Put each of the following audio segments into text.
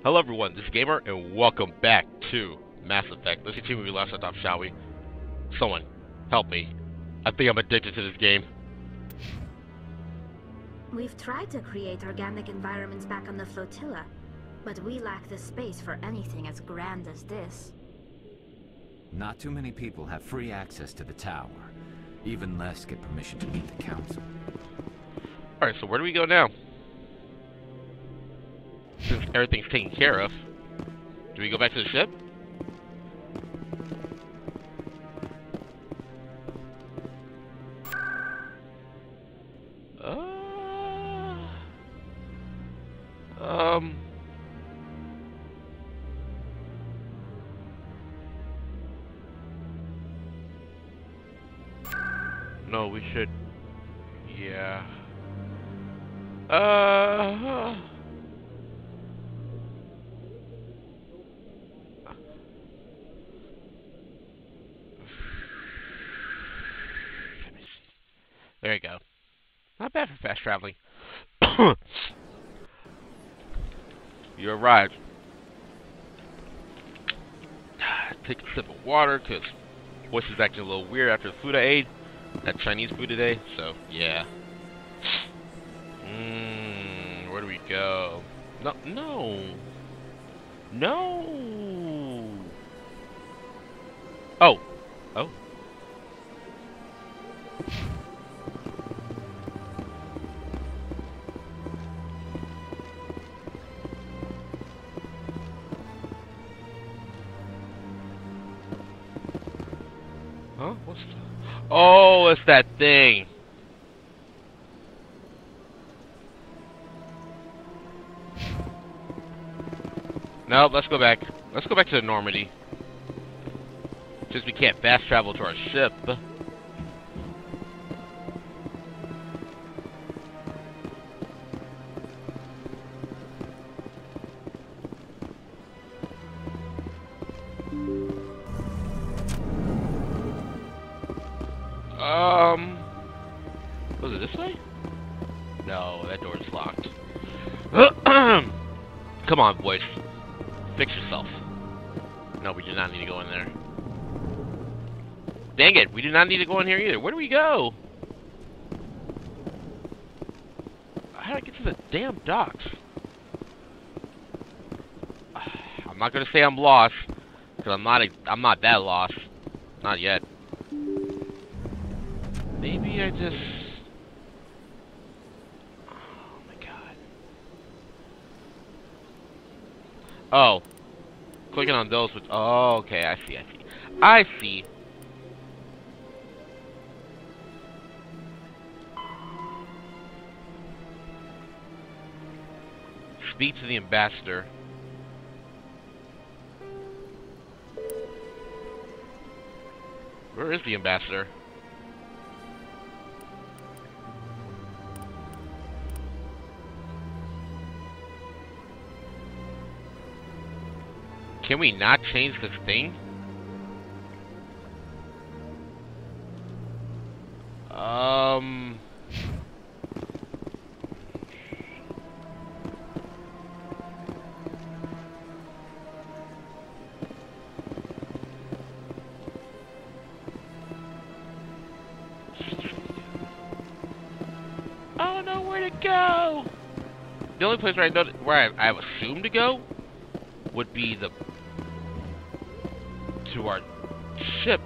Hello everyone, this is Gamer, and welcome back to Mass Effect. Let's continue where we last left off, shall we? Someone, help me. I think I'm addicted to this game. We've tried to create organic environments back on the flotilla, but we lack the space for anything as grand as this. Not too many people have free access to the tower. Even less get permission to meet the council. Alright, so where do we go now? Since everything's taken care of, do we go back to the ship? No, we should. Yeah. There you go. Not bad for fast traveling. You arrived. Take a sip of water, because voice is acting a little weird after the food I ate. That Chinese food today, so yeah. Where do we go? No. Oh. Huh? What's that? Oh, it's that thing. No, let's go back. Let's go back to the Normandy. Since we can't fast travel to our ship. Was it this way? No, that door is locked. Come on, boys. Fix yourself. No, we do not need to go in there. Dang it, we do not need to go in here either. Where do we go? How do I get to the damn docks? I'm not gonna say I'm lost, because I'm not that lost. Not yet. Maybe I just... Oh my god. Oh. Clicking on those with... Oh, okay, I see. Speak to the ambassador. Where is the ambassador? Can we not change this thing? I don't know where to go. The only place where I've assumed to go would be to our ship.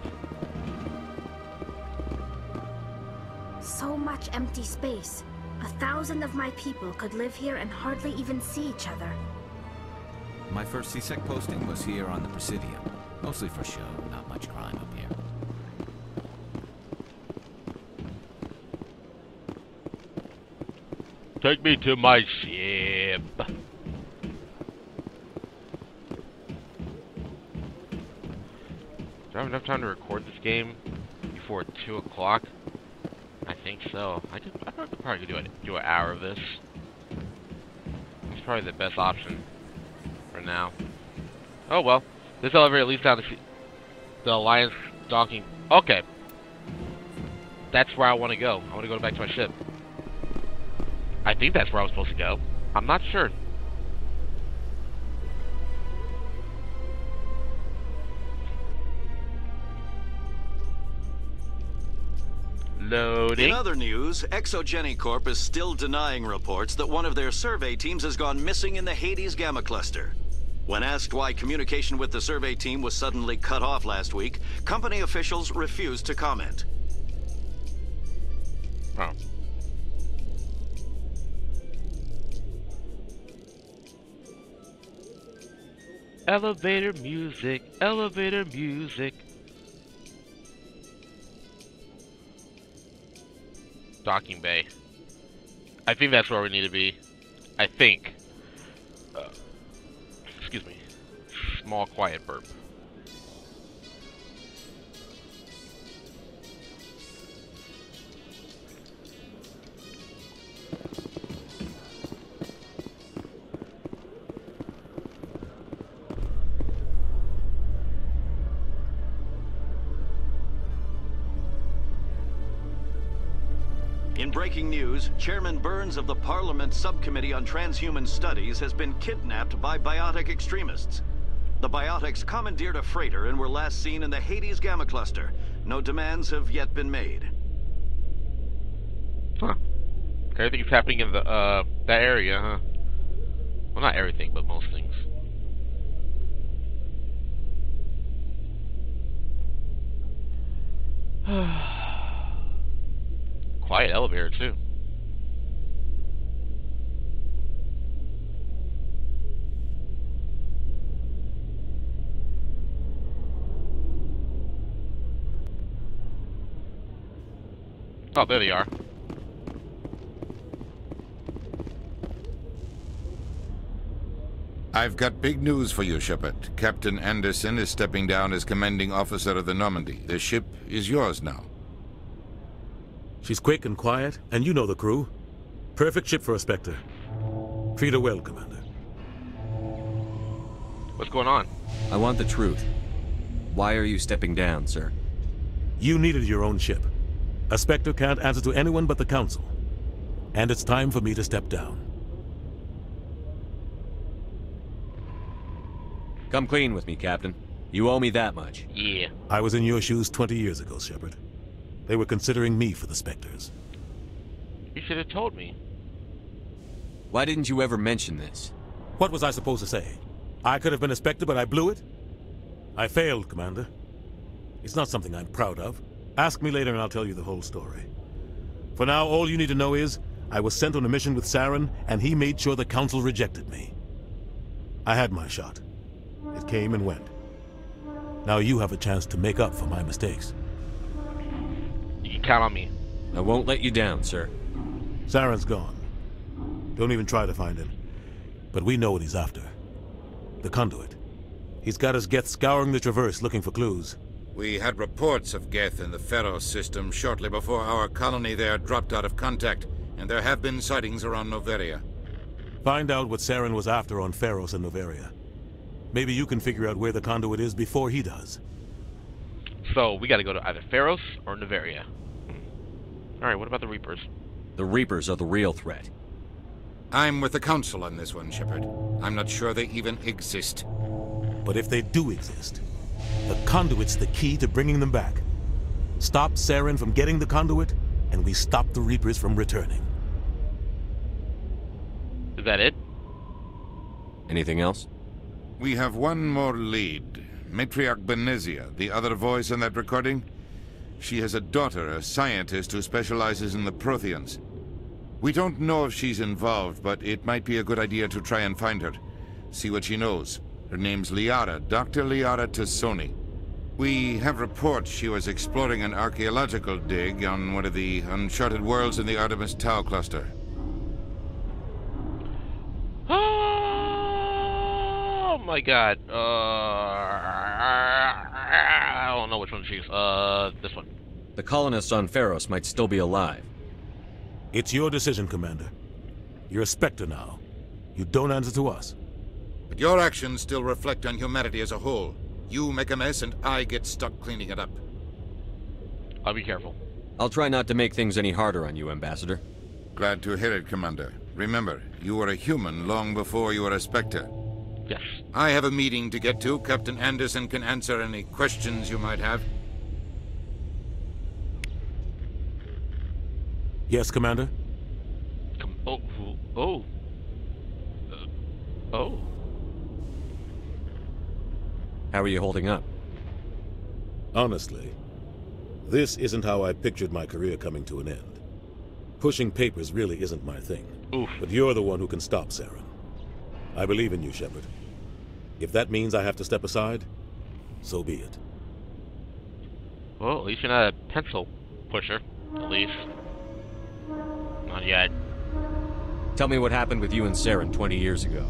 So much empty space. 1,000 of my people could live here and hardly even see each other. My first CSEC posting was here on the Presidium. Mostly for show, not much crime up here. Take me to my ship. Do I have enough time to record this game before 2 o'clock? I think so. I probably could do an hour of this. It's probably the best option for now. Oh well. This elevator leads down to the Alliance docking. Okay. That's where I want to go. I want to go back to my ship. I think that's where I was supposed to go. I'm not sure. Loading. In other news, Exogeny Corp is still denying reports that one of their survey teams has gone missing in the Hades Gamma Cluster. When asked why communication with the survey team was suddenly cut off last week, company officials refused to comment. Oh. Elevator music, elevator music. Docking bay. I think that's where we need to be. I think. Excuse me. Small, quiet burp. In breaking news, Chairman Burns of the Parliament Subcommittee on Transhuman Studies has been kidnapped by biotic extremists. The biotics commandeered a freighter and were last seen in the Hades Gamma Cluster. No demands have yet been made. Huh. Everything's happening in the, that area, huh? Well, not everything, but most things. Quiet elevator, too. Oh, there they are. I've got big news for you, Shepard. Captain Anderson is stepping down as commanding officer of the Normandy. The ship is yours now. She's quick and quiet, and you know the crew. Perfect ship for a Spectre. Treat her well, Commander. What's going on? I want the truth. Why are you stepping down, sir? You needed your own ship. A Spectre can't answer to anyone but the Council. And it's time for me to step down. Come clean with me, Captain. You owe me that much. Yeah. I was in your shoes 20 years ago, Shepard. They were considering me for the Spectres. You should have told me. Why didn't you ever mention this? What was I supposed to say? I could have been a Spectre, but I blew it? I failed, Commander. It's not something I'm proud of. Ask me later and I'll tell you the whole story. For now, all you need to know is, I was sent on a mission with Saren, and he made sure the Council rejected me. I had my shot. It came and went. Now you have a chance to make up for my mistakes. You can count on me. I won't let you down, sir. Saren's gone. Don't even try to find him. But we know what he's after. The conduit. He's got his Geth scouring the Traverse looking for clues. We had reports of Geth in the Pharos system shortly before our colony there dropped out of contact, and there have been sightings around Noveria. Find out what Saren was after on Pharos and Noveria. Maybe you can figure out where the conduit is before he does. So, we gotta go to either Pharos or Noveria. Alright, what about the Reapers? The Reapers are the real threat. I'm with the Council on this one, Shepard. I'm not sure they even exist. But if they do exist, the conduit's the key to bringing them back. Stop Saren from getting the conduit, and we stop the Reapers from returning. Is that it? Anything else? We have one more lead. Matriarch Benezia, the other voice in that recording. She has a daughter, a scientist who specializes in the Protheans. We don't know if she's involved, but it might be a good idea to try and find her. See what she knows. Her name's Liara, Dr. Liara Tassoni. We have reports she was exploring an archaeological dig on one of the uncharted worlds in the Artemis Tau cluster. Oh my god. I don't know which one she's. This one. The colonists on Pharos might still be alive. It's your decision, Commander. You're a Spectre now. You don't answer to us. But your actions still reflect on humanity as a whole. You make a mess and I get stuck cleaning it up. I'll be careful. I'll try not to make things any harder on you, Ambassador. Glad to hear it, Commander. Remember, you were a human long before you were a Spectre. Yes. I have a meeting to get to. Captain Anderson can answer any questions you might have. Yes, Commander? Oh. Oh. How are you holding up? Honestly, this isn't how I pictured my career coming to an end. Pushing papers really isn't my thing. Oof. But you're the one who can stop Saren. I believe in you, Shepard. If that means I have to step aside, so be it. Well, at least you're not a pencil pusher. At least. Not yet. Tell me what happened with you and Saren 20 years ago.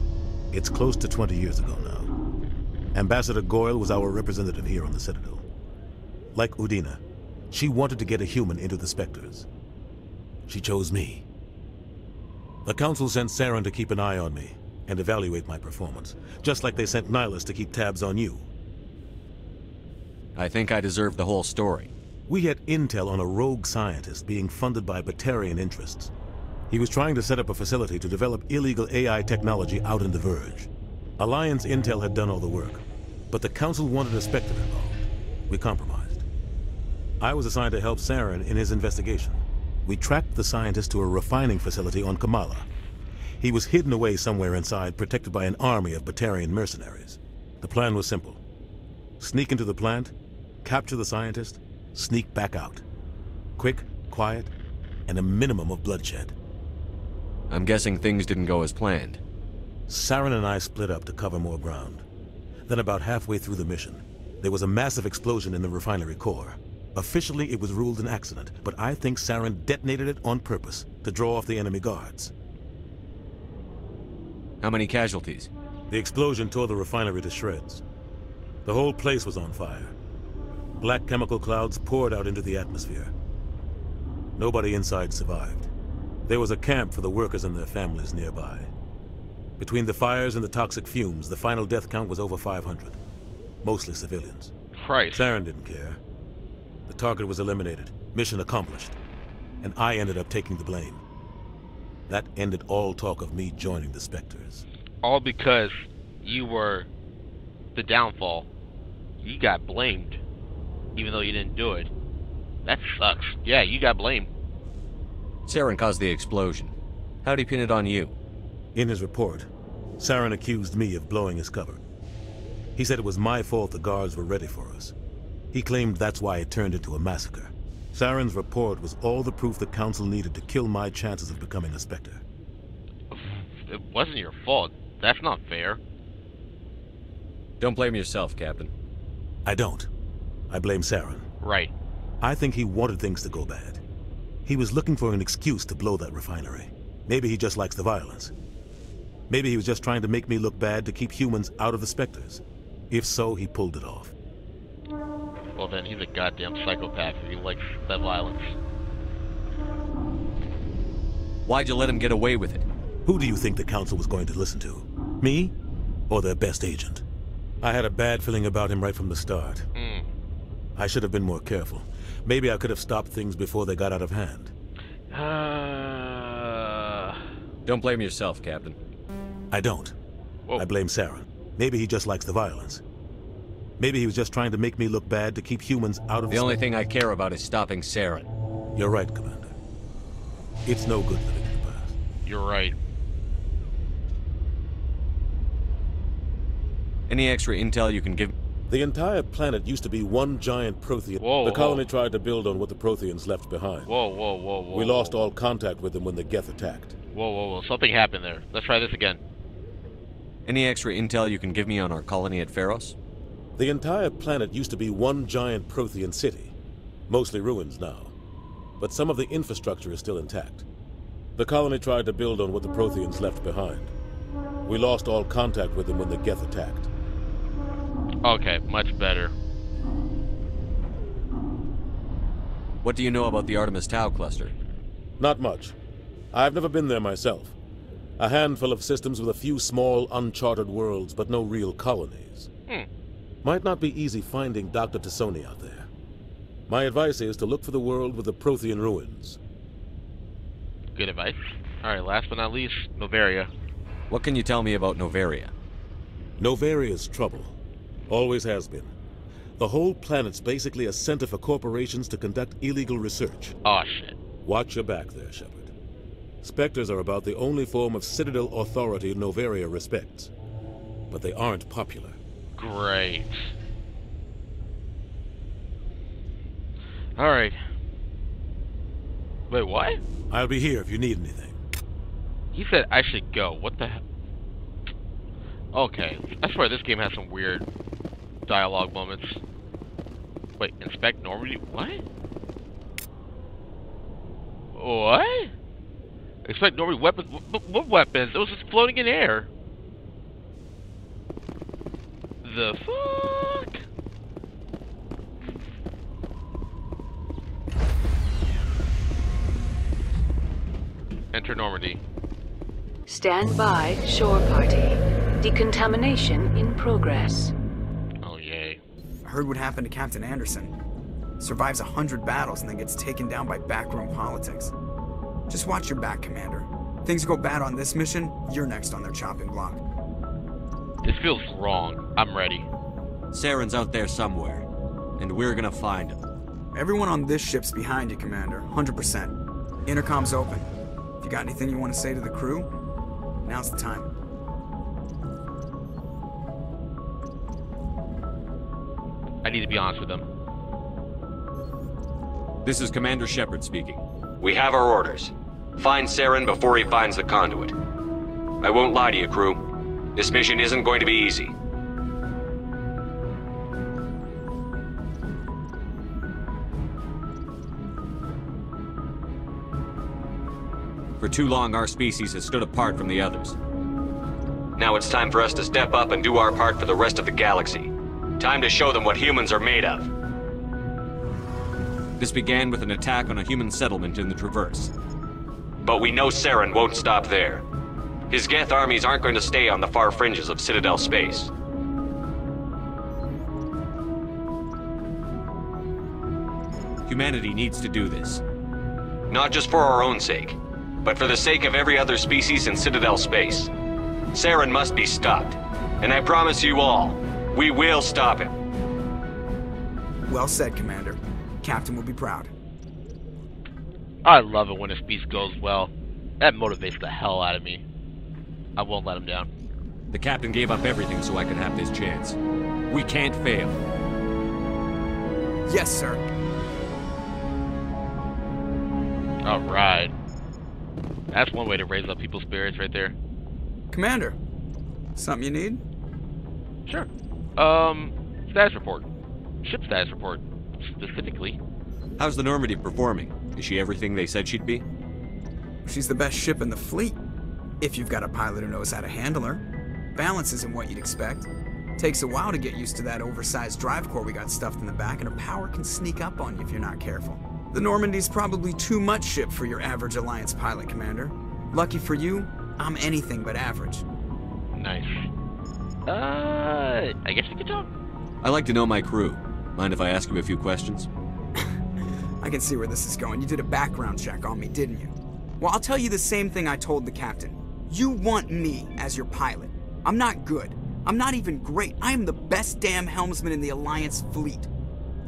It's close to 20 years ago now. Ambassador Goyle was our representative here on the Citadel. Like Udina, she wanted to get a human into the Spectres. She chose me. The Council sent Saren to keep an eye on me and evaluate my performance, just like they sent Nihilus to keep tabs on you. I think I deserve the whole story. We had intel on a rogue scientist being funded by Batarian interests. He was trying to set up a facility to develop illegal AI technology out in the Verge. Alliance intel had done all the work, but the Council wanted a Spectre involved. We compromised. I was assigned to help Saren in his investigation. We tracked the scientist to a refining facility on Kamala. He was hidden away somewhere inside, protected by an army of Batarian mercenaries. The plan was simple. Sneak into the plant, capture the scientist, sneak back out. Quick, quiet, and a minimum of bloodshed. I'm guessing things didn't go as planned. Saren and I split up to cover more ground. Then about halfway through the mission, there was a massive explosion in the refinery core. Officially, it was ruled an accident, but I think Saren detonated it on purpose to draw off the enemy guards. How many casualties? The explosion tore the refinery to shreds. The whole place was on fire. Black chemical clouds poured out into the atmosphere. Nobody inside survived. There was a camp for the workers and their families nearby. Between the fires and the toxic fumes, the final death count was over 500. Mostly civilians. Christ. Saren didn't care. The target was eliminated. Mission accomplished. And I ended up taking the blame. That ended all talk of me joining the Spectres. All because you were the downfall. You got blamed, even though you didn't do it. That sucks. Yeah, you got blamed. Saren caused the explosion. How'd he pin it on you? In his report, Saren accused me of blowing his cover. He said it was my fault the guards were ready for us. He claimed that's why it turned into a massacre. Saren's report was all the proof the Council needed to kill my chances of becoming a Spectre. It wasn't your fault. That's not fair. Don't blame yourself, Captain. I don't. I blame Saren. Right. I think he wanted things to go bad. He was looking for an excuse to blow that refinery. Maybe he just likes the violence. Maybe he was just trying to make me look bad to keep humans out of the Spectres. If so, he pulled it off. Well then, he's a goddamn psychopath if he likes that violence. Why'd you let him get away with it? Who do you think the Council was going to listen to? Me? Or their best agent? I had a bad feeling about him right from the start. I should have been more careful. Maybe I could have stopped things before they got out of hand. Don't blame yourself, Captain. I don't. Whoa. I blame Saren. Maybe he just likes the violence. Maybe he was just trying to make me look bad to keep humans out of The only thing I care about is stopping Saren. You're right, Commander. It's no good living in the past. You're right. Any extra intel you can give? The entire planet used to be one giant Prothean. Whoa, the colony whoa. tried to build on what the Protheans left behind. Whoa. We lost all contact with them when the Geth attacked. Whoa. Something happened there. Let's try this again. Any extra intel you can give me on our colony at Pharos? The entire planet used to be one giant Prothean city. Mostly ruins now. But some of the infrastructure is still intact. The colony tried to build on what the Protheans left behind. We lost all contact with them when the Geth attacked. Okay, much better. What do you know about the Artemis Tau cluster? Not much. I've never been there myself. A handful of systems with a few small, uncharted worlds, but no real colonies. Might not be easy finding Dr. Tassoni out there. My advice is to look for the world with the Prothean ruins. Good advice. Alright, last but not least, Novaria. What can you tell me about Novaria? Novaria's trouble. Always has been. The whole planet's basically a center for corporations to conduct illegal research. Oh shit. Watch your back there, Shepard. Spectres are about the only form of Citadel authority Noveria respects. But they aren't popular. Great. Alright. Wait, what? I'll be here if you need anything. He said I should go. What the hell? Okay. I swear this game has some weird dialogue moments. Wait, inspect Normandy? What? What? Expect Normandy weapons? What weapons? It was just floating in air. The fuck? Enter Normandy. Stand by, shore party. Decontamination in progress. Oh, yay. I heard what happened to Captain Anderson. Survives 100 battles and then gets taken down by backroom politics. Just watch your back, Commander. Things go bad on this mission, you're next on their chopping block. This feels wrong. I'm ready. Saren's out there somewhere, and we're gonna find him. Everyone on this ship's behind you, Commander. 100%. Intercom's open. If you got anything you want to say to the crew, now's the time. I need to be honest with them. This is Commander Shepard speaking. We have our orders. Find Saren before he finds the conduit. I won't lie to you, crew. This mission isn't going to be easy. For too long, our species has stood apart from the others. Now it's time for us to step up and do our part for the rest of the galaxy. Time to show them what humans are made of. This began with an attack on a human settlement in the Traverse. But we know Saren won't stop there. His Geth armies aren't going to stay on the far fringes of Citadel space. Humanity needs to do this. Not just for our own sake, but for the sake of every other species in Citadel space. Saren must be stopped. And I promise you all, we will stop him. Well said, Commander. Captain will be proud. I love it when a speech goes well. That motivates the hell out of me. I won't let him down. The captain gave up everything so I could have this chance. We can't fail. Yes, sir. Alright. That's one way to raise up people's spirits right there. Commander, something you need? Sure. Status report. Ship status report, specifically. How's the Normandy performing? Is she everything they said she'd be? She's the best ship in the fleet. If you've got a pilot who knows how to handle her. Balance isn't what you'd expect. Takes a while to get used to that oversized drive core we got stuffed in the back, and her power can sneak up on you if you're not careful. The Normandy's probably too much ship for your average Alliance pilot, Commander. Lucky for you, I'm anything but average. Nice. I guess we could talk. I like to know my crew. Mind if I ask you a few questions? I can see where this is going. You did a background check on me, didn't you? Well, I'll tell you the same thing I told the captain. You want me as your pilot. I'm not good. I'm not even great. I am the best damn helmsman in the Alliance fleet.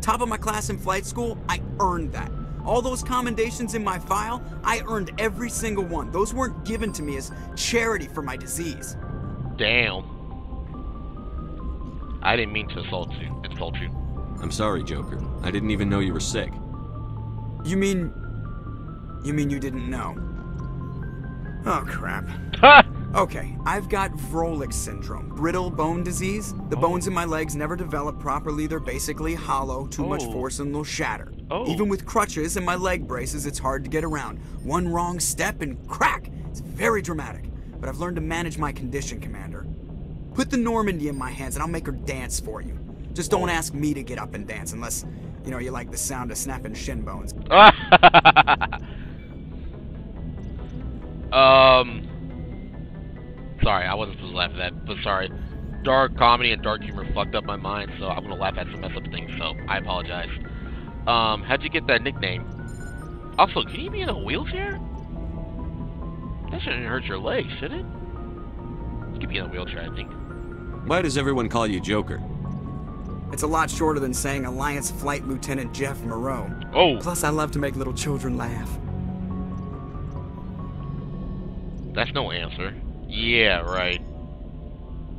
Top of my class in flight school, I earned that. All those commendations in my file, I earned every single one. Those weren't given to me as charity for my disease. Damn. I didn't mean to insult you. I'm sorry, Joker. I didn't even know you were sick. You mean you didn't know? Oh, crap. Okay, I've got Vrolik syndrome, brittle bone disease. The bones in my legs never develop properly. They're basically hollow, too much force and they'll shatter. Even with crutches and my leg braces, it's hard to get around. One wrong step and crack! It's very dramatic. But I've learned to manage my condition, Commander. Put the Normandy in my hands and I'll make her dance for you. Just don't ask me to get up and dance unless, you know, you like the sound of snapping shin bones. Sorry, I wasn't supposed to laugh at that, but sorry. Dark comedy and dark humor fucked up my mind, so I'm gonna laugh at some messed up things, so I apologize. How'd you get that nickname? Also, can you be in a wheelchair? That shouldn't hurt your legs, should it? You could be in a wheelchair, I think. Why does everyone call you Joker? It's a lot shorter than saying Alliance Flight Lieutenant Jeff Moreau. Oh! Plus, I love to make little children laugh. That's no answer. Yeah, right.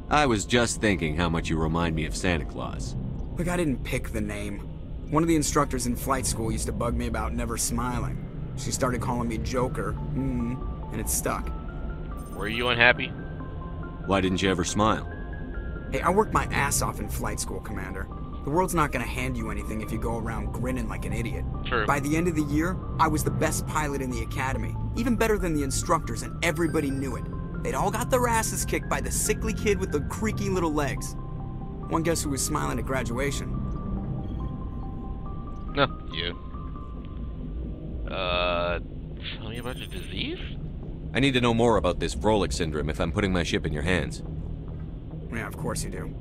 I was just thinking how much you remind me of Santa Claus. Look, I didn't pick the name. One of the instructors in flight school used to bug me about never smiling. She started calling me Joker, and it stuck. Were you unhappy? Why didn't you ever smile? Hey, I worked my ass off in flight school, Commander. The world's not gonna hand you anything if you go around grinning like an idiot. True. By the end of the year, I was the best pilot in the academy. Even better than the instructors, and everybody knew it. They'd all got their asses kicked by the sickly kid with the creaky little legs. One guess who was smiling at graduation? No, you. Tell me about your disease? I need to know more about this Vrolik syndrome if I'm putting my ship in your hands. Yeah, of course you do.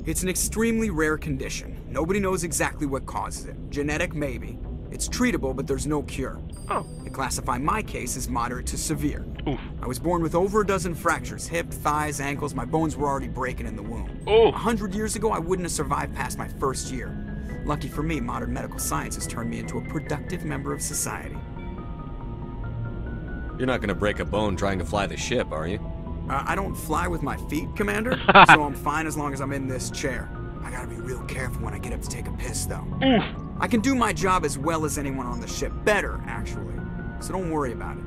It's an extremely rare condition. Nobody knows exactly what causes it. Genetic, maybe. It's treatable, but there's no cure. Oh. They classify my case as moderate to severe. Oof. I was born with over a dozen fractures. Hip, thighs, ankles. My bones were already breaking in the womb. Oof. 100 years ago, I wouldn't have survived past my first year. Lucky for me, modern medical science has turned me into a productive member of society. You're not gonna break a bone trying to fly the ship, are you? I don't fly with my feet, Commander, so I'm fine as long as I'm in this chair. I gotta be real careful when I get up to take a piss, though. Oof. I can do my job as well as anyone on the ship. Better, actually. So don't worry about it.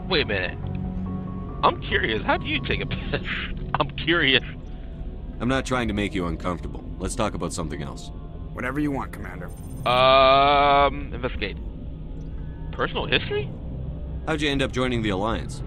Wait a minute. I'm curious. How do you take a piss? I'm curious. I'm not trying to make you uncomfortable. Let's talk about something else. Whatever you want, Commander. Investigate. Personal history? How'd you end up joining the Alliance?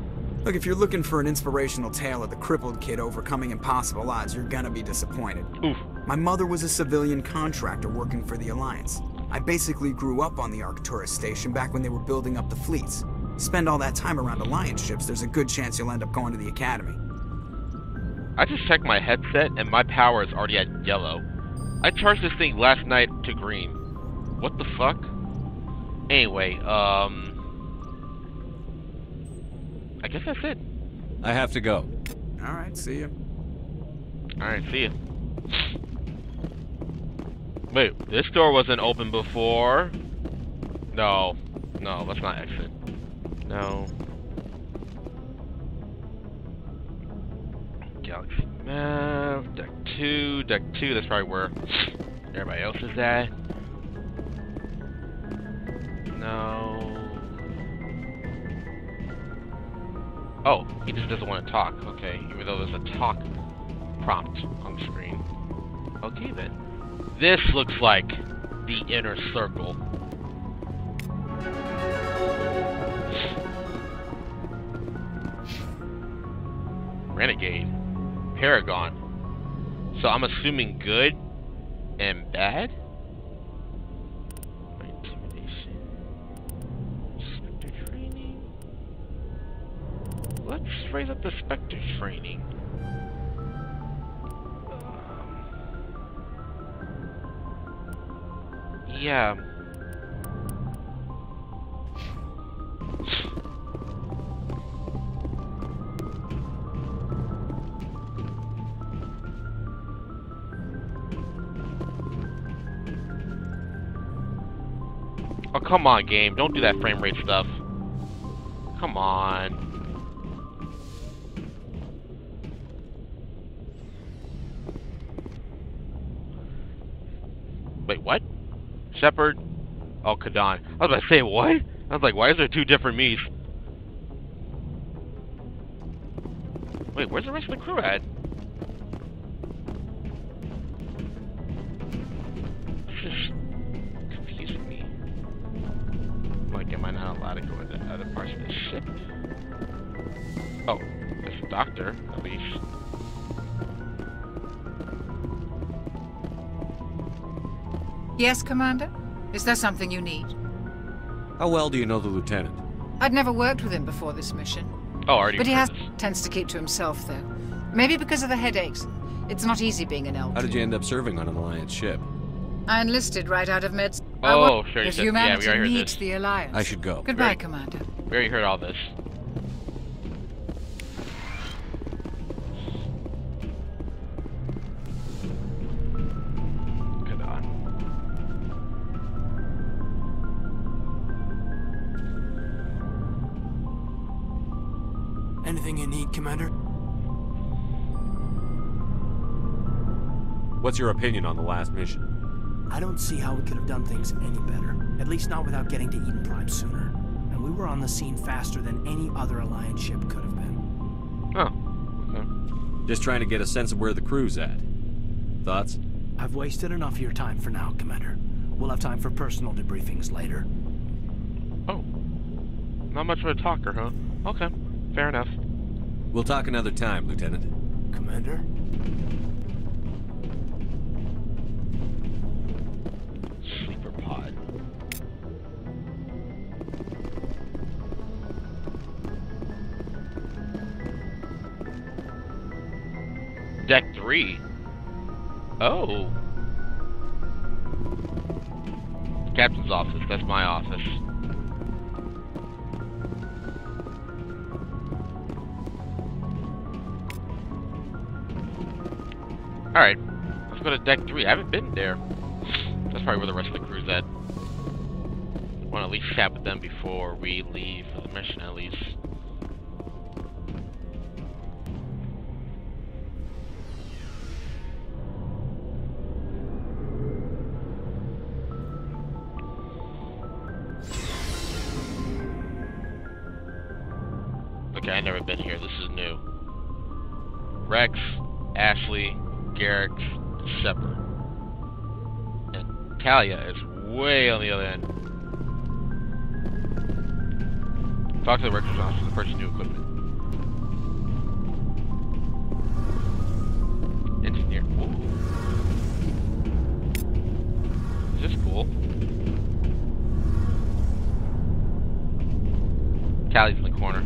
Look, if you're looking for an inspirational tale of the crippled kid overcoming impossible odds, you're gonna be disappointed. Oof. My mother was a civilian contractor working for the Alliance. I basically grew up on the Arcturus station back when they were building up the fleets. Spend all that time around Alliance ships, there's a good chance you'll end up going to the Academy. I just checked my headset and my power is already at yellow. I charged this thing last night to green. What the fuck? Anyway, I guess that's it. I have to go. Alright, see ya. Alright, see ya. Wait, this door wasn't open before. No. No, let's not exit. No. Galaxy map, deck 2, that's probably where everybody else is at. No. Oh, he just doesn't want to talk. Okay, even though there's a talk prompt on the screen. Okay then. This looks like the inner circle. Renegade. Paragon. So I'm assuming good and bad? Intimidation. Spectre training. Let's raise up the Spectre training. Yeah. Oh, come on, game. Don't do that frame rate stuff. Come on. Wait, what? Shepard? Oh, Kadan. I was about to say, what? I was like, why is there two different me's? Wait, where's the rest of the crew at? This is confusing me. Like, am I not allowed to go into other parts of the ship? Oh, there's a doctor, at least. Yes, Commander? Is there something you need? How well do you know the Lieutenant? I'd never worked with him before this mission. Oh, already. But he tends to keep to himself, though. Maybe because of the headaches. It's not easy being an elder. How did you end up serving on an Alliance ship? I enlisted right out of med school. Oh, sure. If Yeah, we humanity already heard needs this. the Alliance. I should go. Goodbye, Right. Commander. We already heard all this. you need, Commander? What's your opinion on the last mission? I don't see how we could have done things any better. At least not without getting to Eden Prime sooner. And we were on the scene faster than any other Alliance ship could have been. Oh, okay. Just trying to get a sense of where the crew's at. Thoughts? I've wasted enough of your time for now, Commander. We'll have time for personal debriefings later. Oh. Not much of a talker, huh? Okay. Fair enough. We'll talk another time, Lieutenant. Commander? Sleeper pod. Deck 3? Oh. Captain's office. That's my office. Alright. Let's go to Deck 3. I haven't been there. That's probably where the rest of the crew's at. I want to at least chat with them before we leave for the mission, at least. Okay, I've never been here. This is new. Rex, Ashley, Garrick, Shepard. And Talia is way on the other end. Talk to the Rex officer to purchase new equipment. Engineer. Ooh. Is this cool? Talia's in the corner.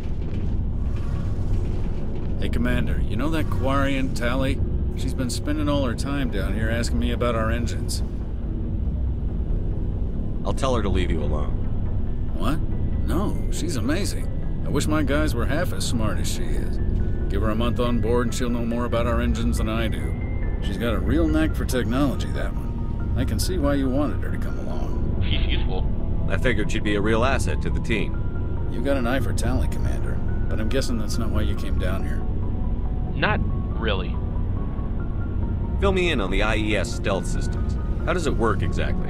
Hey, Commander, you know that Quarian, Tali? She's been spending all her time down here asking me about our engines. I'll tell her to leave you alone. What? No, she's amazing. I wish my guys were half as smart as she is. Give her a month on board and she'll know more about our engines than I do. She's got a real knack for technology, that one. I can see why you wanted her to come along. She's useful. I figured she'd be a real asset to the team. You got an eye for Tali, Commander, but I'm guessing that's not why you came down here. Not really. Fill me in on the IES stealth systems. How does it work exactly?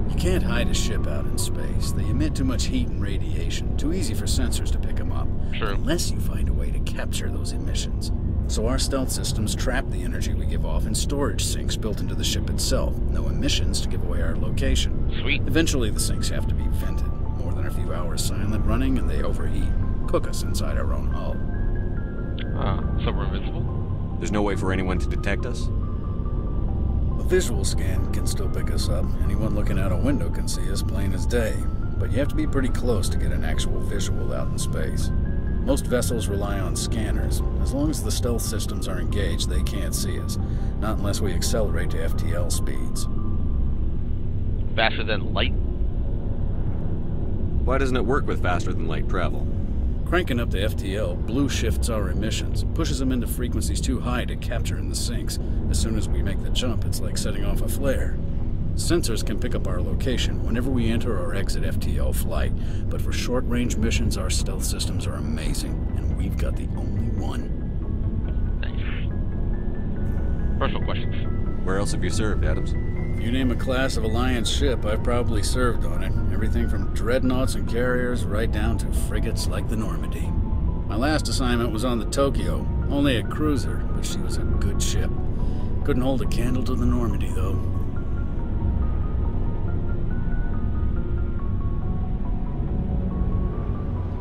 You can't hide a ship out in space. They emit too much heat and radiation. Too easy for sensors to pick them up. True. Unless you find a way to capture those emissions. So our stealth systems trap the energy we give off in storage sinks built into the ship itself. No emissions to give away our location. Sweet. Eventually the sinks have to be vented. More than a few hours silent running and they overheat. Cook us inside our own hull. So we're invisible? There's no way for anyone to detect us? A visual scan can still pick us up. Anyone looking out a window can see us plain as day. But you have to be pretty close to get an actual visual out in space. Most vessels rely on scanners. As long as the stealth systems are engaged, they can't see us. Not unless we accelerate to FTL speeds. Faster than light? Why doesn't it work with faster than light travel? Cranking up to FTL blue shifts our emissions, pushes them into frequencies too high to capture in the sinks. As soon as we make the jump, it's like setting off a flare. Sensors can pick up our location whenever we enter or exit FTL flight, but for short-range missions, our stealth systems are amazing, and we've got the only one. Nice. Personal questions. Where else have you served, Adams? If you name a class of Alliance ship, I've probably served on it. Everything from dreadnoughts and carriers right down to frigates like the Normandy. My last assignment was on the Tokyo, only a cruiser, but she was a good ship. Couldn't hold a candle to the Normandy, though.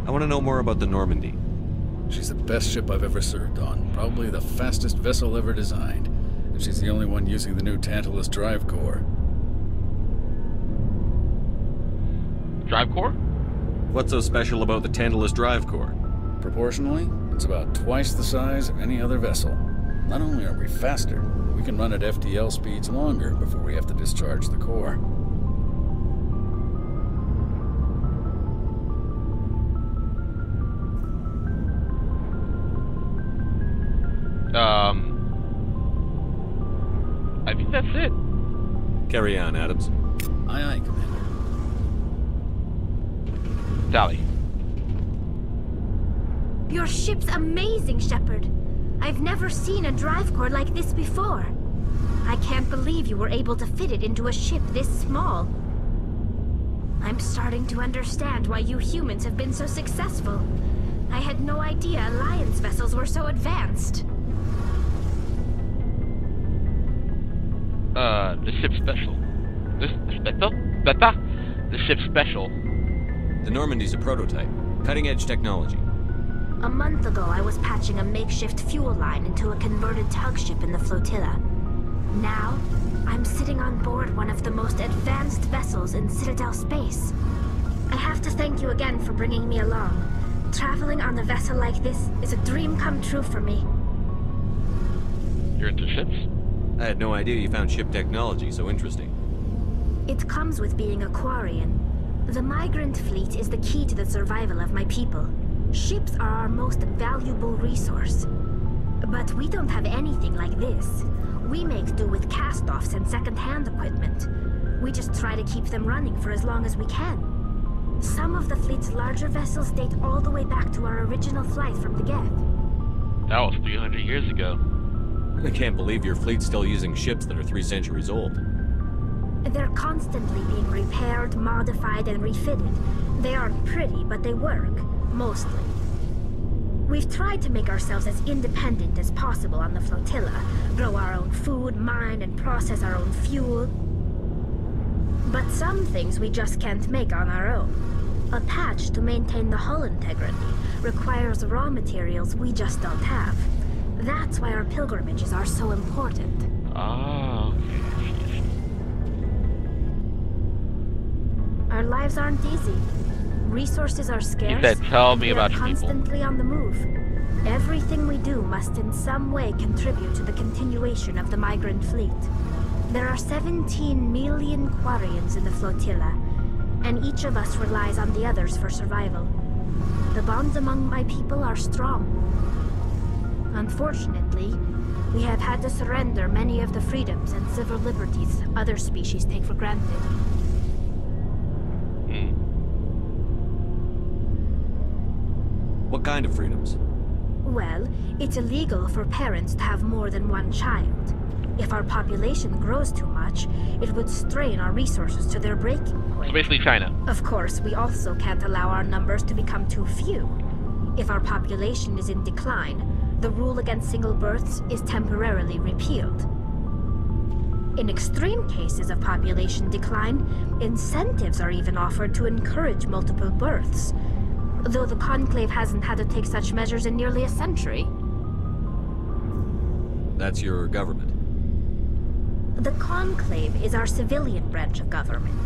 I want to know more about the Normandy. She's the best ship I've ever served on. Probably the fastest vessel ever designed. And she's the only one using the new Tantalus drive core. Drive core? What's so special about the Tantalus drive core? Proportionally, it's about twice the size of any other vessel. Not only are we faster, but we can run at FTL speeds longer before we have to discharge the core. I think that's it. Carry on, Adams. Aye, aye, Commander. Tali. Your ship's amazing, Shepard. I've never seen a drive core like this before. I can't believe you were able to fit it into a ship this small. I'm starting to understand why you humans have been so successful. I had no idea Alliance vessels were so advanced. The ship's special. The Spectre? The ship's special. The Normandy's a prototype. Cutting-edge technology. A month ago, I was patching a makeshift fuel line into a converted tug ship in the flotilla. Now, I'm sitting on board one of the most advanced vessels in Citadel space. I have to thank you again for bringing me along. Traveling on a vessel like this is a dream come true for me. You're into ships? I had no idea you found ship technology so interesting. It comes with being a Quarian. The migrant fleet is the key to the survival of my people. Ships are our most valuable resource. But we don't have anything like this. We make do with cast-offs and second-hand equipment. We just try to keep them running for as long as we can. Some of the fleet's larger vessels date all the way back to our original flight from the Geth. That was 300 years ago. I can't believe your fleet's still using ships that are 3 centuries old. They're constantly being repaired, modified, and refitted. They aren't pretty, but they work. Mostly. We've tried to make ourselves as independent as possible on the flotilla, grow our own food, mine, and process our own fuel. But some things we just can't make on our own. A patch to maintain the hull integrity requires raw materials we just don't have. That's why our pilgrimages are so important. Oh, okay. Our lives aren't easy. Resources are scarce. He said, tell me about your people. Constantly on the move. Everything we do must in some way contribute to the continuation of the migrant fleet. There are 17 million Quarians in the flotilla, and each of us relies on the others for survival. The bonds among my people are strong. Unfortunately, we have had to surrender many of the freedoms and civil liberties other species take for granted. What kind of freedoms? Well, it's illegal for parents to have more than one child. If our population grows too much, it would strain our resources to their breaking point. So basically China. Of course, we also can't allow our numbers to become too few. If our population is in decline, the rule against single births is temporarily repealed. In extreme cases of population decline, incentives are even offered to encourage multiple births, though the Conclave hasn't had to take such measures in nearly a century. That's your government? The Conclave is our civilian branch of government.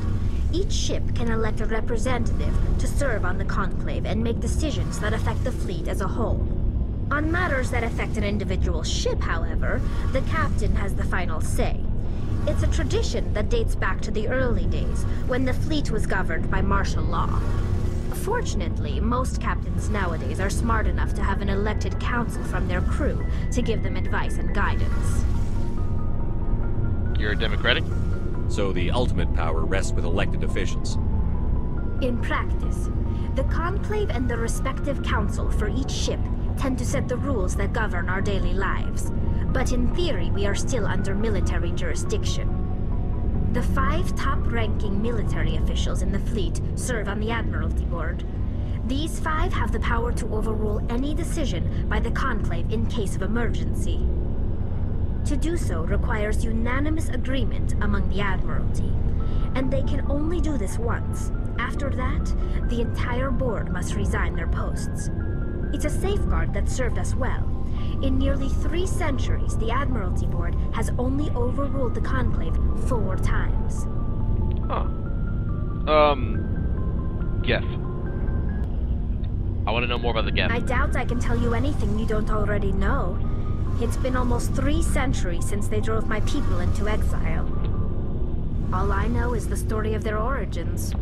Each ship can elect a representative to serve on the Conclave and make decisions that affect the fleet as a whole. On matters that affect an individual ship, however, the captain has the final say. It's a tradition that dates back to the early days, when the fleet was governed by martial law. Fortunately, most captains nowadays are smart enough to have an elected council from their crew to give them advice and guidance. You're democratic? So the ultimate power rests with elected officials. In practice, the Conclave and the respective council for each ship tend to set the rules that govern our daily lives. But in theory, we are still under military jurisdiction. The 5 top-ranking military officials in the fleet serve on the Admiralty Board. These 5 have the power to overrule any decision by the Conclave in case of emergency. To do so requires unanimous agreement among the Admiralty, and they can only do this once. After that, the entire board must resign their posts. It's a safeguard that served us well. In nearly 3 centuries, the Admiralty Board has only overruled the Conclave 4 times. Huh. Geth. I want to know more about the Geth. I doubt I can tell you anything you don't already know. It's been almost 3 centuries since they drove my people into exile. All I know is the story of their origins.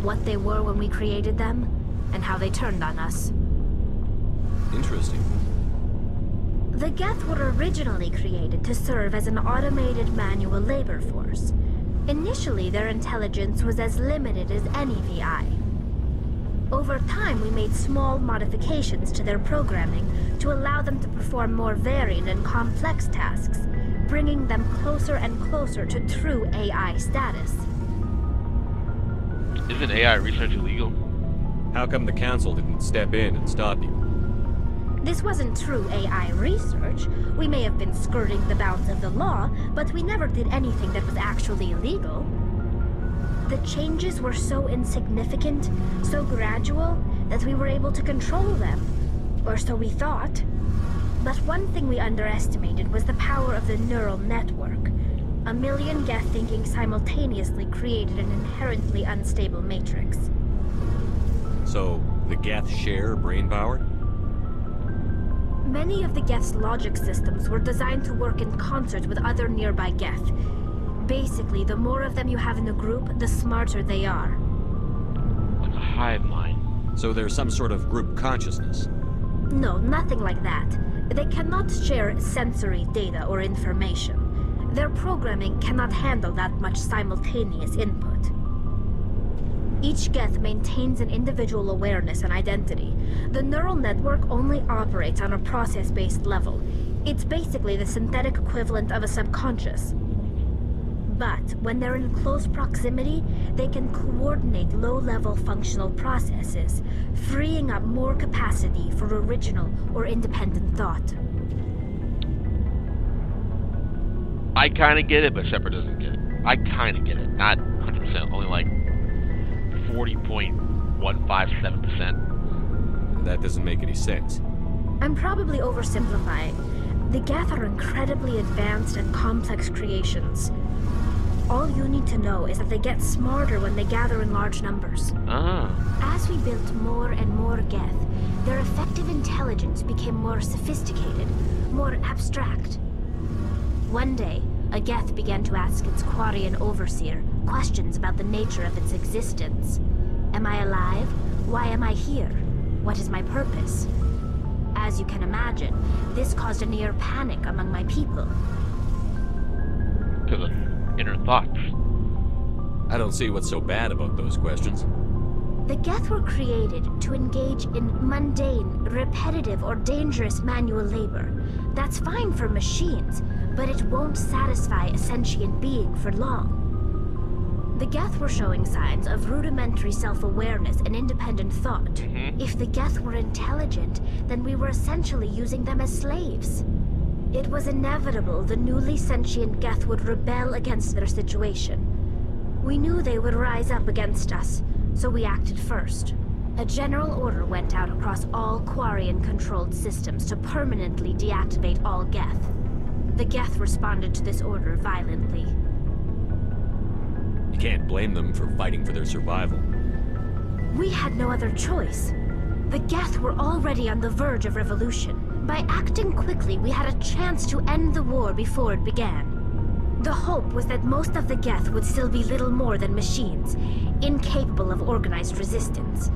What they were when we created them, and how they turned on us. Interesting. The Geth were originally created to serve as an automated manual labor force. Initially, their intelligence was as limited as any VI. Over time, we made small modifications to their programming to allow them to perform more varied and complex tasks, bringing them closer and closer to true AI status. Isn't AI research illegal? How come the Council didn't step in and stop you? This wasn't true AI research. We may have been skirting the bounds of the law, but we never did anything that was actually illegal. The changes were so insignificant, so gradual, that we were able to control them. Or so we thought. But one thing we underestimated was the power of the neural network. A million Geth thinking simultaneously created an inherently unstable matrix. So, the Geth share brain power? Many of the Geth's logic systems were designed to work in concert with other nearby Geth. Basically, the more of them you have in a group, the smarter they are. Like a hive mind. So there's some sort of group consciousness? No, nothing like that. They cannot share sensory data or information. Their programming cannot handle that much simultaneous input. Each Geth maintains an individual awareness and identity. The neural network only operates on a process-based level. It's basically the synthetic equivalent of a subconscious. But when they're in close proximity, they can coordinate low-level functional processes, freeing up more capacity for original or independent thought. I kind of get it, but Shepard doesn't get it. I kind of get it. Not 100%, only like 40.157%. That doesn't make any sense. I'm probably oversimplifying. The Geth are incredibly advanced and complex creations. All you need to know is that they get smarter when they gather in large numbers. As we built more and more Geth, their effective intelligence became more sophisticated, more abstract. One day, a Geth began to ask its Quarian overseer questions about the nature of its existence. Am I alive? Why am I here? What is my purpose? As you can imagine, this caused a near panic among my people. Because of inner thoughts. I don't see what's so bad about those questions. The Geth were created to engage in mundane, repetitive, or dangerous manual labor. That's fine for machines, but it won't satisfy a sentient being for long. The Geth were showing signs of rudimentary self-awareness and independent thought. If the Geth were intelligent, then we were essentially using them as slaves. It was inevitable the newly sentient Geth would rebel against their situation. We knew they would rise up against us, so we acted first. A general order went out across all Quarian-controlled systems to permanently deactivate all Geth. The Geth responded to this order violently. You can't blame them for fighting for their survival. We had no other choice. The Geth were already on the verge of revolution. By acting quickly, we had a chance to end the war before it began. The hope was that most of the Geth would still be little more than machines, incapable of organized resistance.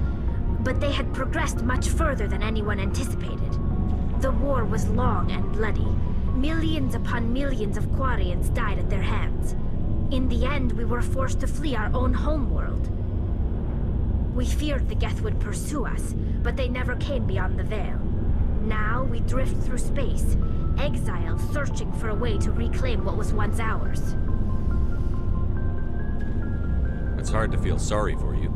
But they had progressed much further than anyone anticipated. The war was long and bloody. Millions upon millions of Quarians died at their hands. In the end, we were forced to flee our own homeworld. We feared the Geth would pursue us, but they never came beyond the Veil. Now we drift through space, exiled, searching for a way to reclaim what was once ours. It's hard to feel sorry for you.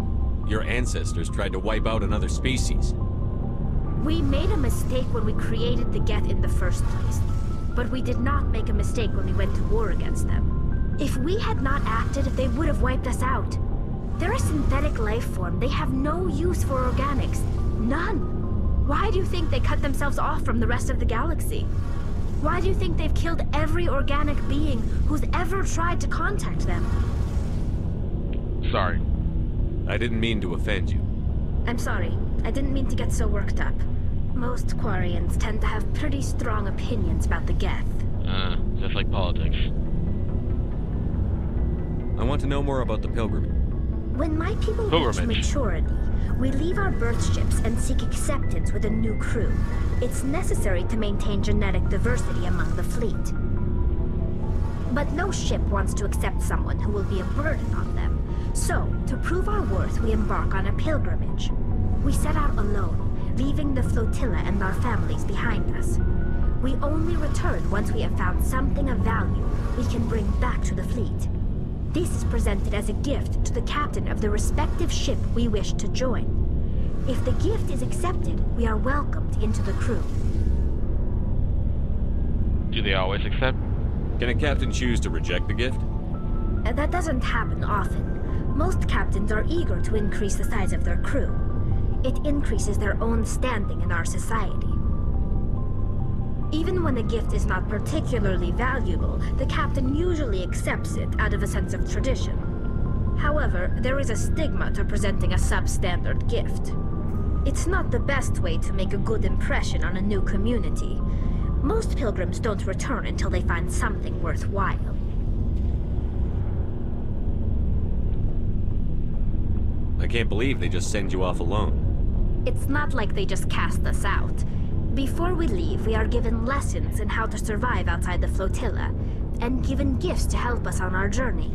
Your ancestors tried to wipe out another species. We made a mistake when we created the Geth in the first place, but we did not make a mistake when we went to war against them. If we had not acted, they would have wiped us out. They're a synthetic life form. They have no use for organics. None. Why do you think they cut themselves off from the rest of the galaxy? Why do you think they've killed every organic being who's ever tried to contact them? Sorry. I didn't mean to offend you. I'm sorry. I didn't mean to get so worked up. Most Quarians tend to have pretty strong opinions about the Geth. Just like politics. I want to know more about the pilgrimage. When my people reach maturity, we leave our birth ships and seek acceptance with a new crew. It's necessary to maintain genetic diversity among the fleet. But no ship wants to accept someone who will be a burden on them. So, to prove our worth, we embark on a pilgrimage. We set out alone, leaving the flotilla and our families behind us. We only return once we have found something of value we can bring back to the fleet. This is presented as a gift to the captain of the respective ship we wish to join. If the gift is accepted, we are welcomed into the crew. Do they always accept? Can a captain choose to reject the gift? That doesn't happen often. Most captains are eager to increase the size of their crew. It increases their own standing in our society. Even when a gift is not particularly valuable, the captain usually accepts it out of a sense of tradition. However, there is a stigma to presenting a substandard gift. It's not the best way to make a good impression on a new community. Most pilgrims don't return until they find something worthwhile. I can't believe they just send you off alone. It's not like they just cast us out. Before we leave, we are given lessons in how to survive outside the flotilla, and given gifts to help us on our journey.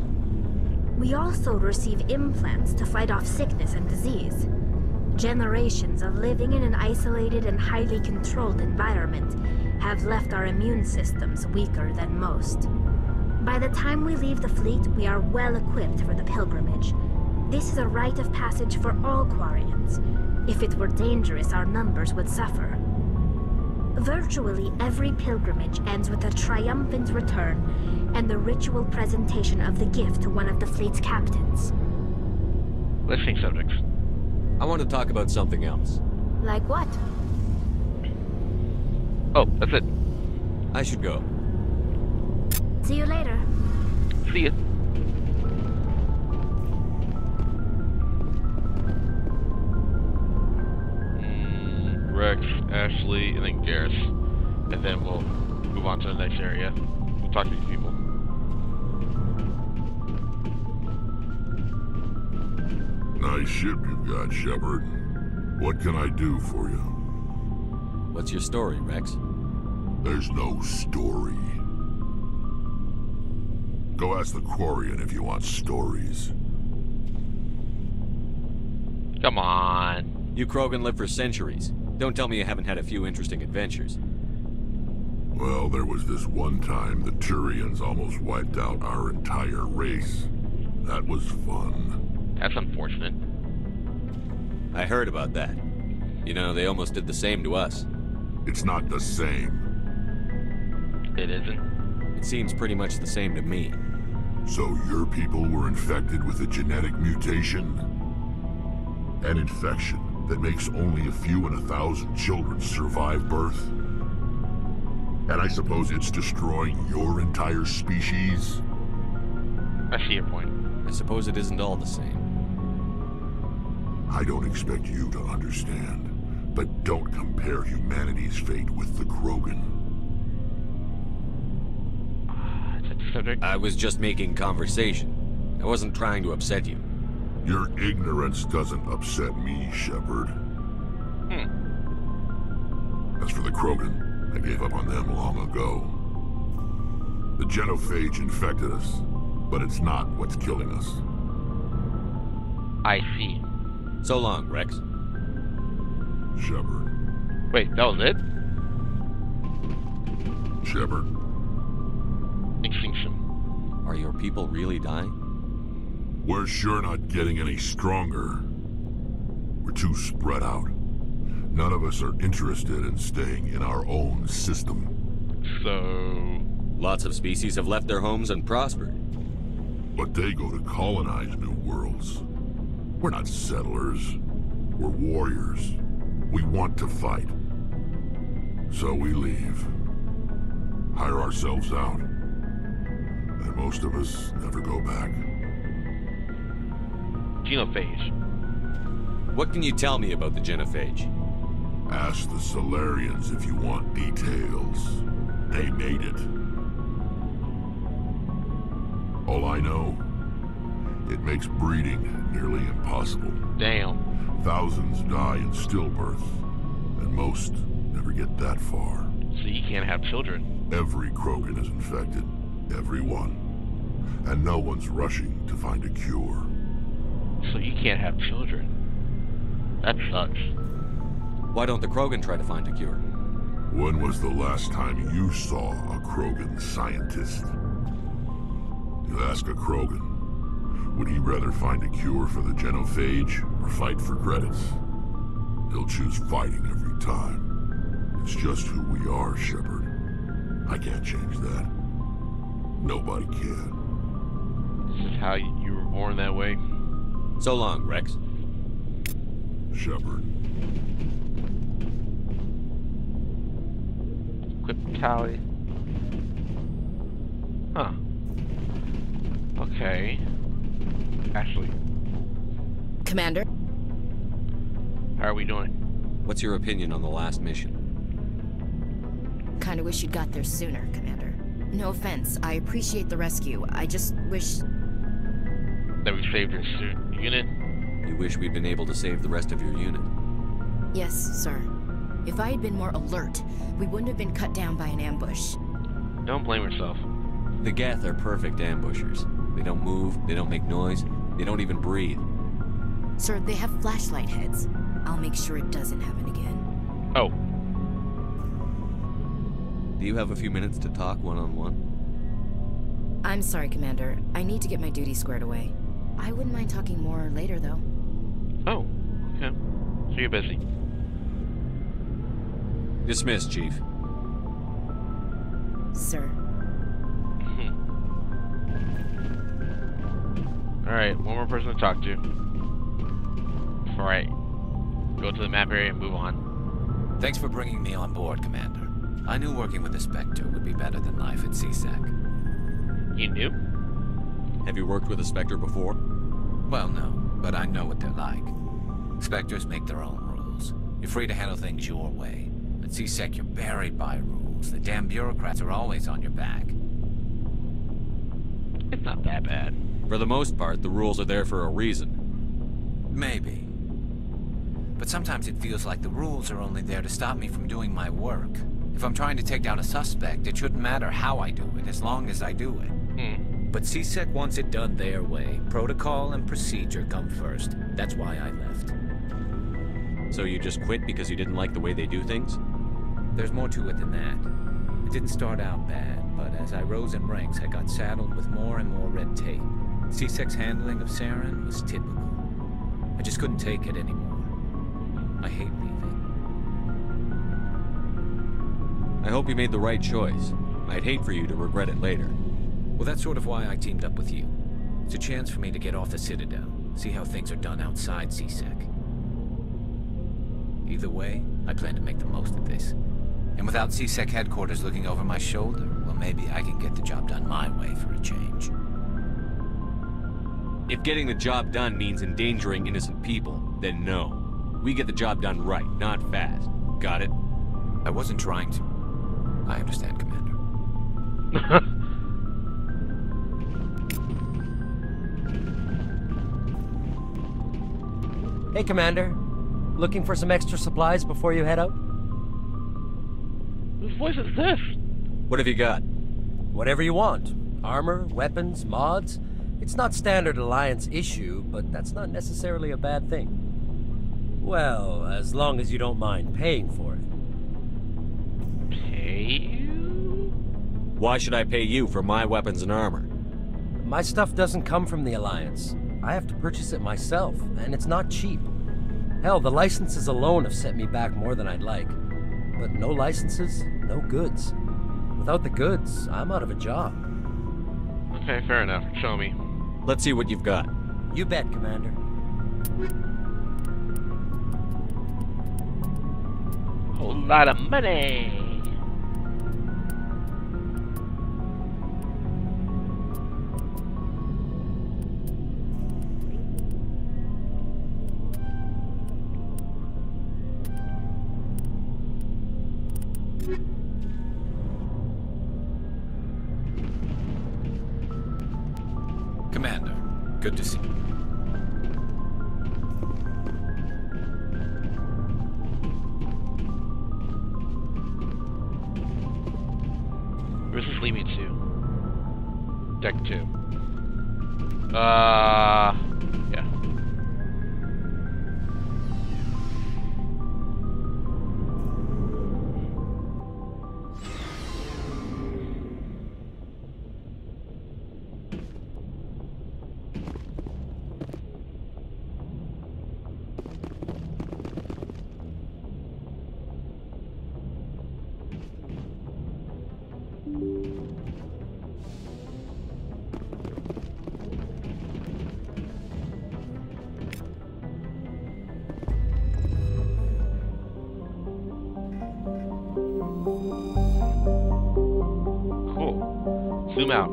We also receive implants to fight off sickness and disease. Generations of living in an isolated and highly controlled environment have left our immune systems weaker than most. By the time we leave the fleet, we are well equipped for the pilgrimage. This is a rite of passage for all Quarians. If it were dangerous, our numbers would suffer. Virtually every pilgrimage ends with a triumphant return and the ritual presentation of the gift to one of the fleet's captains. Listening subjects. I want to talk about something else. Like what? Oh, that's it. I should go. See you later. See ya. Rex, Ashley, and then Garrus. And then we'll move on to the next area. We'll talk to these people. Nice ship you've got, Shepard. What can I do for you? What's your story, Rex? There's no story. Go ask the Quarian if you want stories. Come on. You Krogan live for centuries. Don't tell me you haven't had a few interesting adventures. Well, there was this one time the Turians almost wiped out our entire race. That was fun. That's unfortunate. I heard about that. You know, they almost did the same to us. It's not the same. It isn't? It seems pretty much the same to me. So your people were infected with a genetic mutation? An infection that makes only a few in 1,000 children survive birth? And I suppose it's destroying your entire species? I see your point. I suppose it isn't all the same. I don't expect you to understand, but don't compare humanity's fate with the Krogan. I was just making conversation. I wasn't trying to upset you. Your ignorance doesn't upset me, Shepard. As for the Krogan, I gave up on them long ago. The genophage infected us, but it's not what's killing us. I see. So long, Rex. Shepard. Wait, that was it? Shepard. Extinction. Are your people really dying? We're sure not getting any stronger. We're too spread out. None of us are interested in staying in our own system. So... Lots of species have left their homes and prospered. But they go to colonize new worlds. We're not settlers. We're warriors. We want to fight. So we leave. Hire ourselves out. And most of us never go back. Genophage. What can you tell me about the genophage? Ask the Solarians if you want details. They made it. All I know, it makes breeding nearly impossible. Damn. Thousands die in stillbirth, and most never get that far. So you can't have children. Every Krogan is infected. Every one. And no one's rushing to find a cure. So you can't have children. That sucks. Why don't the Krogan try to find a cure? When was the last time you saw a Krogan scientist? You ask a Krogan, would he rather find a cure for the genophage or fight for credits? He'll choose fighting every time. It's just who we are, Shepard. I can't change that. Nobody can. This is how you were born that way. So long, Rex. Shepard. Equip tally. Huh. Okay. Ashley. Commander? How are we doing? What's your opinion on the last mission? Kinda wish you'd got there sooner, Commander. No offense, I appreciate the rescue. I just wish... that we saved your unit? You wish we'd been able to save the rest of your unit? Yes, sir. If I had been more alert, we wouldn't have been cut down by an ambush. Don't blame yourself. The Geth are perfect ambushers. They don't move, they don't make noise, they don't even breathe. Sir, they have flashlight heads. I'll make sure it doesn't happen again. Oh. Do you have a few minutes to talk one-on-one? I'm sorry, Commander. I need to get my duty squared away. I wouldn't mind talking more later, though. Oh, okay. So you're busy. Dismissed, Chief. Sir. Alright, one more person to talk to. Before I go to the map area and move on. Thanks for bringing me on board, Commander. I knew working with the Spectre would be better than life at CSEC. You knew? Have you worked with a Spectre before? Well, no, but I know what they're like. Spectres make their own rules. You're free to handle things your way. At CSEC, you're buried by rules. The damn bureaucrats are always on your back. It's not that bad. For the most part, the rules are there for a reason. Maybe. But sometimes it feels like the rules are only there to stop me from doing my work. If I'm trying to take down a suspect, it shouldn't matter how I do it, as long as I do it. But CSEC wants it done their way. Protocol and procedure come first. That's why I left. So you just quit because you didn't like the way they do things? There's more to it than that. It didn't start out bad, but as I rose in ranks, I got saddled with more and more red tape. CSEC's handling of Saren was typical. I just couldn't take it anymore. I hate leaving. I hope you made the right choice. I'd hate for you to regret it later. Well, that's sort of why I teamed up with you. It's a chance for me to get off the Citadel, see how things are done outside CSEC. Either way, I plan to make the most of this. And without CSEC headquarters looking over my shoulder, well, maybe I can get the job done my way for a change. If getting the job done means endangering innocent people, then no. We get the job done right, not fast. Got it? I wasn't trying to... I understand, Commander. Hey, Commander. Looking for some extra supplies before you head out? Whose voice is this? What have you got? Whatever you want. Armor, weapons, mods. It's not standard Alliance issue, but that's not necessarily a bad thing. Well, as long as you don't mind paying for it. Pay you? Why should I pay you for my weapons and armor? My stuff doesn't come from the Alliance. I have to purchase it myself, and it's not cheap. Hell, the licenses alone have set me back more than I'd like. But no licenses, no goods. Without the goods, I'm out of a job. Okay, fair enough. Show me. Let's see what you've got. You bet, Commander. Whole lot of money. Commander, good to see you. Where's this lead me to? Deck 2. Yeah. Zoom out.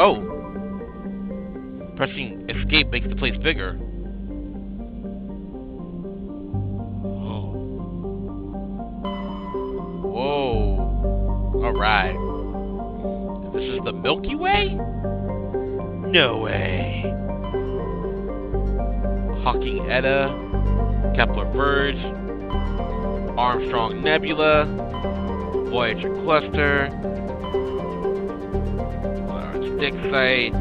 Oh! Pressing escape makes the place bigger. Oh. Whoa. Alright. This is the Milky Way? No way. Hawking Eta, Kepler Verge, Armstrong Nebula, Voyager Cluster, Stick Site,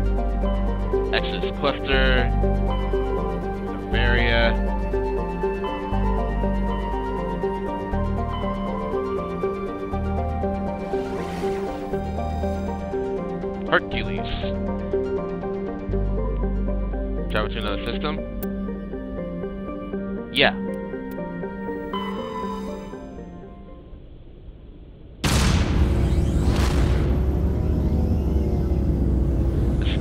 Exodus Cluster, Bavaria. Hercules. Travel to another system? Yeah.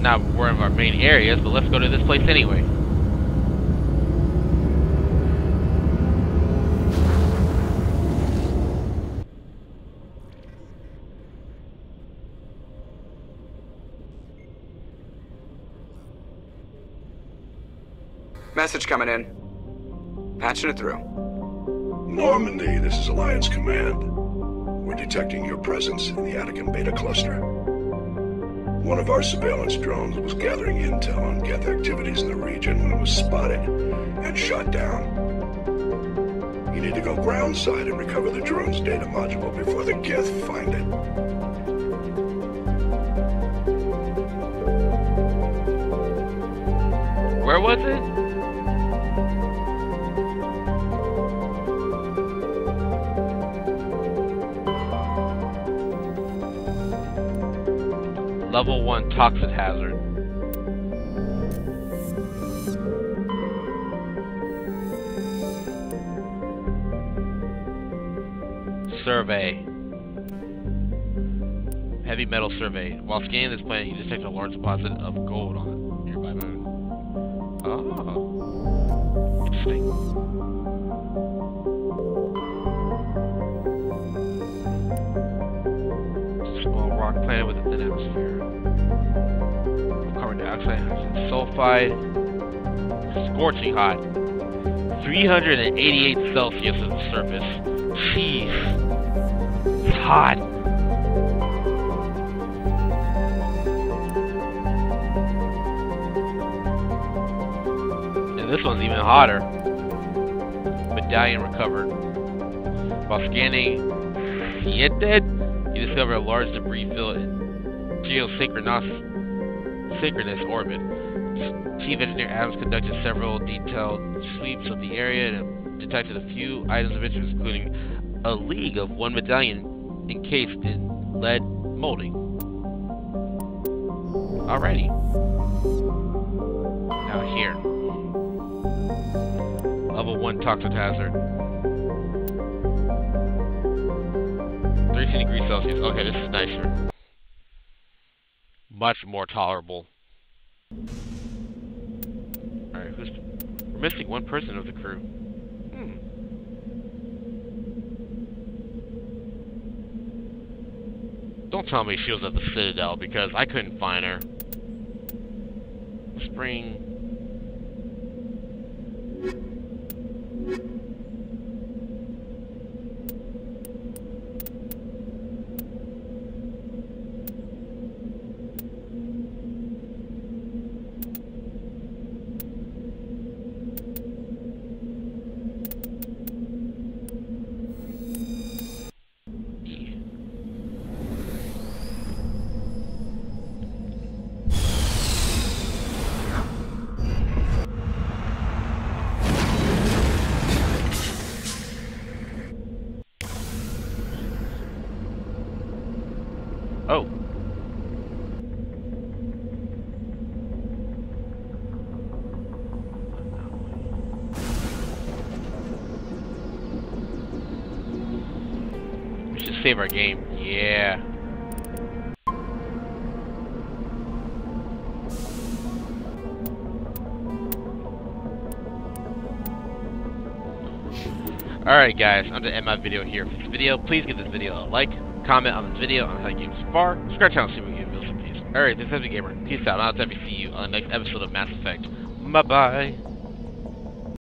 Not one of our main areas, but let's go to this place anyway. Message coming in. Patching it through. Normandy, this is Alliance Command. We're detecting your presence in the Attican Beta Cluster. One of our surveillance drones was gathering intel on Geth activities in the region when it was spotted and shot down. You need to go groundside and recover the drone's data module before the Geth find it. Where was it? Level 1 toxic hazard. Survey. Heavy metal survey. While scanning this planet, you detect a large deposit of gold on a nearby moon. Oh. Interesting. Small rock planet with a thin atmosphere. Carbon dioxide, hydrogen sulfide. Scorching hot. 388 Celsius at the surface. Jeez. It's hot. And this one's even hotter. Medallion recovered. While scanning Siete, you discover a large debris field in geosynchronous orbit. Chief Engineer Adams conducted several detailed sweeps of the area and detected a few items of interest, including a league of one medallion encased in lead molding. Alrighty. Now here. Level 1 toxic hazard. 13 degrees Celsius. Okay, this is nicer. Much more tolerable. Alright, we're missing one person of the crew. Don't tell me she was at the Citadel, because I couldn't find her. Spring. We should save our game. Yeah. Alright guys, I'm going to end my video here. For this video, please give this video a like, comment on this video on how you game so far, subscribe to the channel to see what you feel some peace. Alright, this is Heavy Gamer. Peace out. I'll see you on the next episode of Mass Effect. Bye bye.